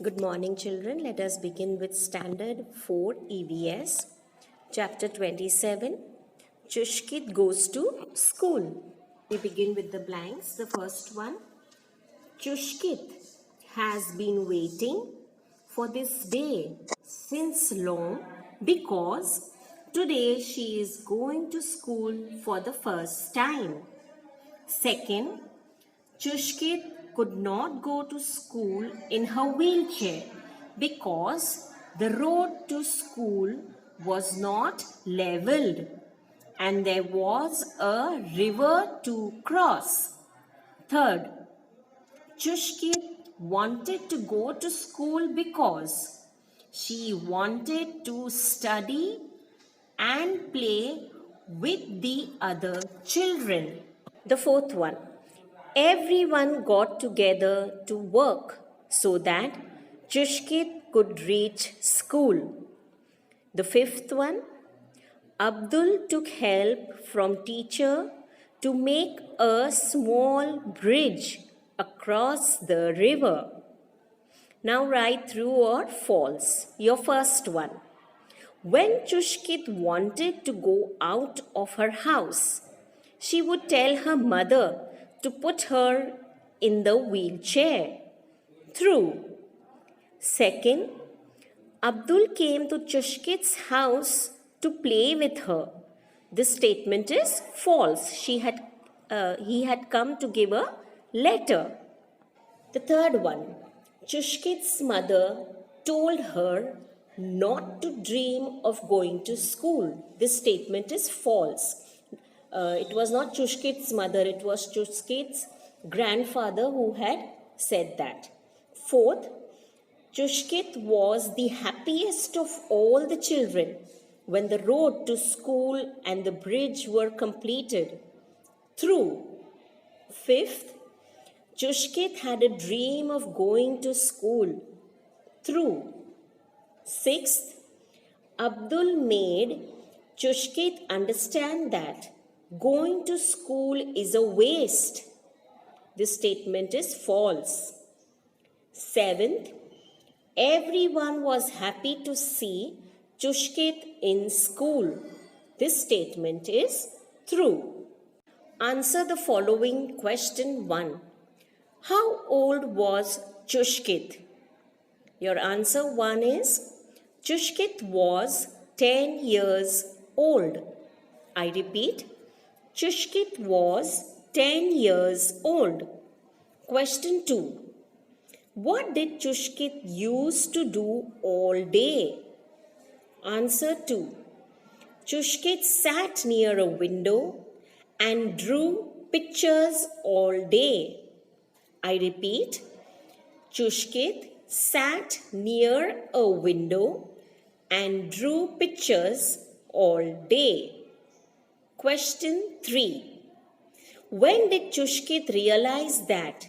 Good morning, children. Let us begin with Standard 4 EVS, Chapter 27. Chushkit goes to school. We begin with the blanks. The first one. Chushkit has been waiting for this day since long because today she is going to school for the first time. Second, Chushkit could not go to school in her wheelchair because the road to school was not leveled and there was a river to cross. Third, Chushkit wanted to go to school because she wanted to study and play with the other children. The fourth one. Everyone got together to work so that Chushkit could reach school. The fifth one, Abdul took help from teacher to make a small bridge across the river. Now write true or false. Your first one. When Chushkit wanted to go out of her house, she would tell her mother to put her in the wheelchair. True. Second, Abdul came to Chushkit's house to play with her. This statement is false. He had come to give a letter. The third one, Chushkit's mother told her not to dream of going to school. This statement is false. It was not Chushkit's mother, it was Chushkit's grandfather who had said that. Fourth, Chushkit was the happiest of all the children when the road to school and the bridge were completed. True. Fifth, Chushkit had a dream of going to school. True. Sixth, Abdul made Chushkit understand that going to school is a waste. This statement is false. Seventh, everyone was happy to see Chushkit in school. This statement is true. Answer the following question 1. How old was Chushkit? Your answer 1 is Chushkit was 10 years old. I repeat, Chushkit was 10 years old. Question 2. What did Chushkit used to do all day? Answer 2. Chushkit sat near a window and drew pictures all day. I repeat, Chushkit sat near a window and drew pictures all day. Question 3. When did Chushkit realize that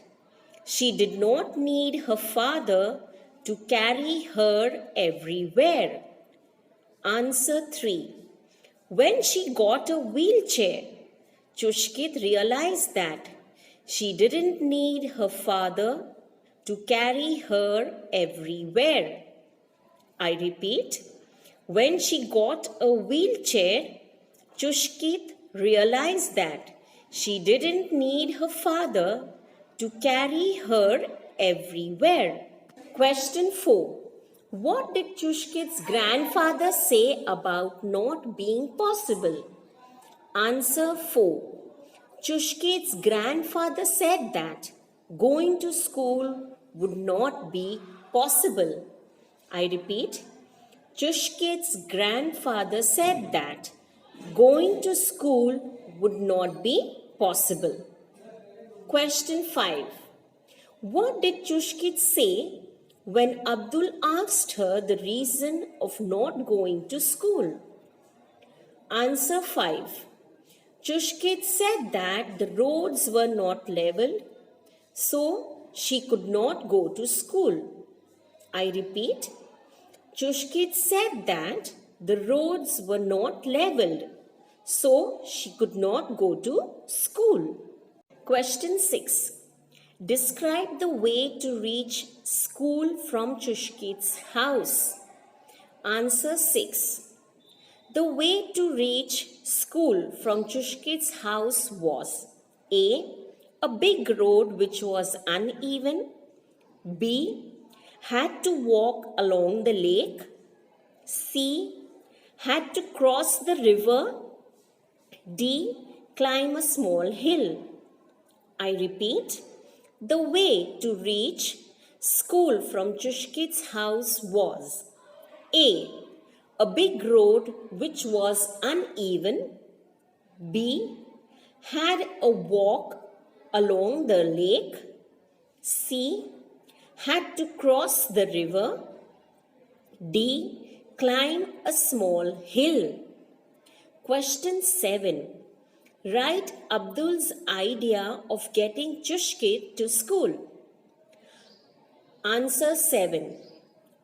she did not need her father to carry her everywhere? Answer 3. When she got a wheelchair, Chushkit realized that she didn't need her father to carry her everywhere. I repeat, when she got a wheelchair, Chushkit realized that she didn't need her father to carry her everywhere. Question 4. What did Chushkit's grandfather say about not being possible? Answer 4. Chushkit's grandfather said that going to school would not be possible. I repeat, Chushkit's grandfather said that going to school would not be possible. Question 5. What did Chushkit say when Abdul asked her the reason of not going to school? Answer 5. Chushkit said that the roads were not leveled, so she could not go to school. I repeat, Chushkit said that the roads were not leveled, so she could not go to school. Question 6. Describe the way to reach school from Chushkit's house. Answer 6. The way to reach school from Chushkit's house was A big road which was uneven. B. Had to walk along the lake. C. Had to cross the river. D. Climb a small hill. I repeat, the way to reach school from Chushkit's house was A big road which was uneven. B. Had a walk along the lake. C. Had to cross the river. D. Climb a small hill. Question 7. Write Abdul's idea of getting Chushkit to school. Answer 7.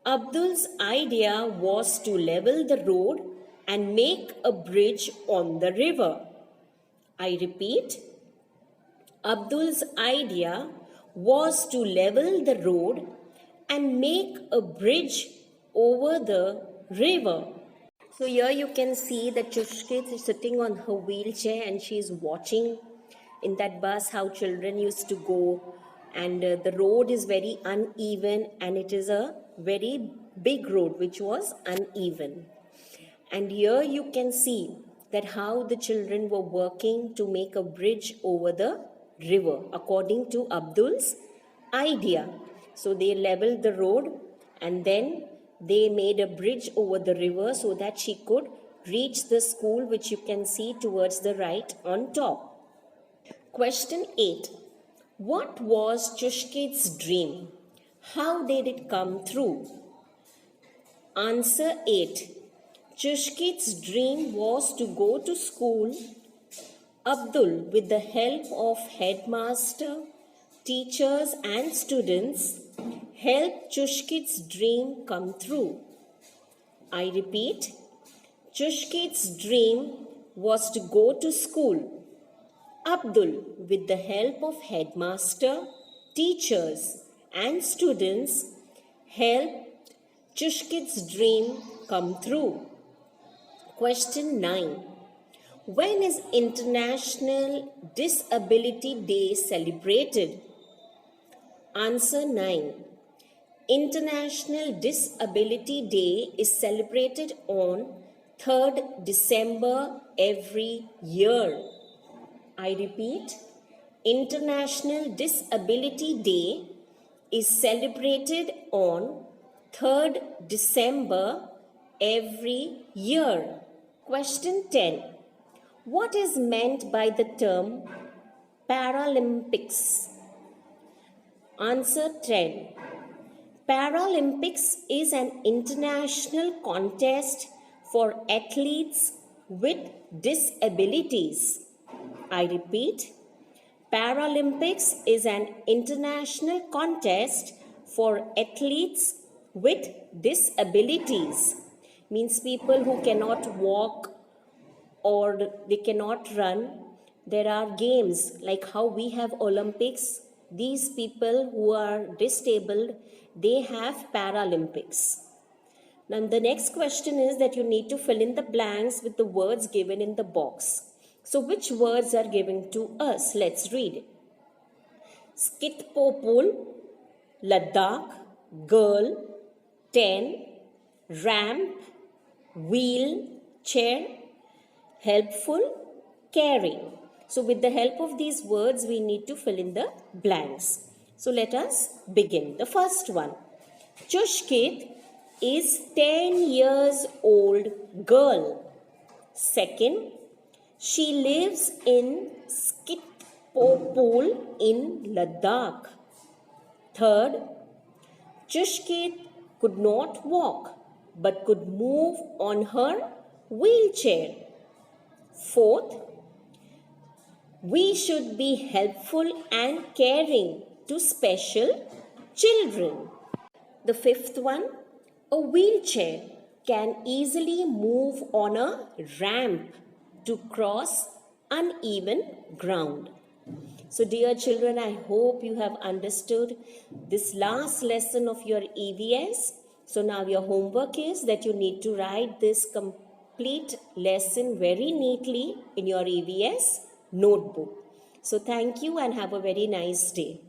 Abdul's idea was to level the road and make a bridge on the river. I repeat, Abdul's idea was to level the road and make a bridge over the river. So here you can see that Chushkit is sitting on her wheelchair and she is watching in that bus how children used to go, and the road is very uneven and it is a very big road which was uneven. And here you can see that how the children were working to make a bridge over the river according to Abdul's idea. So they leveled the road and then they made a bridge over the river so that she could reach the school, which you can see towards the right on top. Question 8. What was Chushkit's dream? How did it come true? Answer 8. Chushkit's dream was to go to school. Abdul, with the help of headmaster, teachers and students, helped Chushkit's dream come true. I repeat, Chushkit's dream was to go to school. Abdul, with the help of headmaster, teachers and students, helped Chushkit's dream come true. Question 9. When is International Disability Day celebrated? Answer 9. International Disability Day is celebrated on 3rd December every year. I repeat, International Disability Day is celebrated on 3rd December every year. Question 10. What is meant by the term Paralympics? Answer 10. Paralympics is an international contest for athletes with disabilities. I repeat, Paralympics is an international contest for athletes with disabilities. Means people who cannot walk or they cannot run. There are games like how we have Olympics. These people who are disabled, they have Paralympics. Now the next question is that you need to fill in the blanks with the words given in the box. So which words are given to us? Let's read it. Skitpopul, Ladakh, girl, 10, ramp, wheel, chair, helpful, caring. So with the help of these words, we need to fill in the blanks. So let us begin. The first one. Chushkit is 10 years old girl. Second, she lives in Skitpopul in Ladakh. Third, Chushkit could not walk but could move on her wheelchair. Fourth, we should be helpful and caring to special children. The fifth one, a wheelchair can easily move on a ramp to cross uneven ground. So dear children, I hope you have understood this last lesson of your EVS. So now your homework is that you need to write this complete lesson very neatly in your EVS notebook. So thank you and have a very nice day.